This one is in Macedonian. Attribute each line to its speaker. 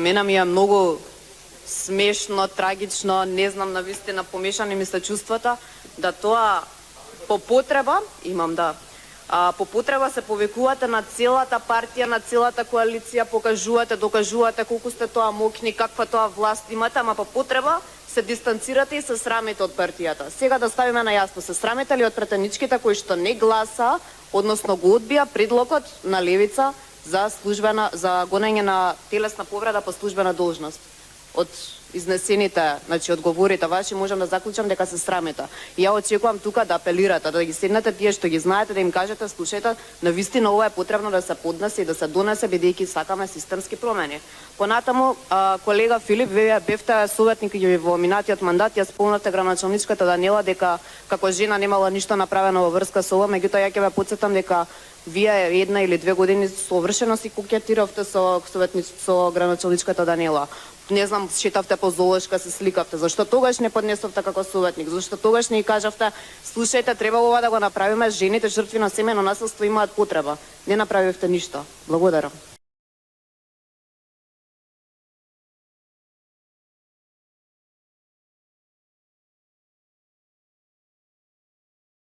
Speaker 1: мене ми е многу смешно, трагично, не знам, навистина помешани ми се чувствата, да тоа по потреба, по потреба се повикувате на целата партија, на целата коалиција, покажувате, докажувате колку сте тоа мокни, каква тоа власт имате, ама по потреба се дистанцирате и се срамите од партијата. Сега да ставиме на јасно, се срамите ли од претеничките кои што не гласа, односно го одбија предлогот на Левица за гонење на телесна повреда по службена должност? Од изнесените, значи одговорите ваши, можам да заклучам дека се срамите. И ја очекувам тука да апелирате, да ги седнете тие што ги знаете, да им кажете, слушајте, навистина ова е потребно да се поднесе и да се донесе, бидејќи сакаме системски промени. Понатаму, колега Филип, вие бевте советник во минатиот мандат, ја спомнате градоначалничката Даниела дека како жена немала ништо направено во врска со ова, меѓутоа ја ќе ве потсетам дека вие 1 или 2 години совршено си кокетиравте со градоначалничката Даниела. Не знам, шетавте по Золешка, се сликавте. Зашто тогаш не поднесовте како советник? Зашто тогаш не кажавте, слушајте, треба ова да го направиме, жените жртви на семејно насилство имаат потреба. Не направивте ништо. Благодарам.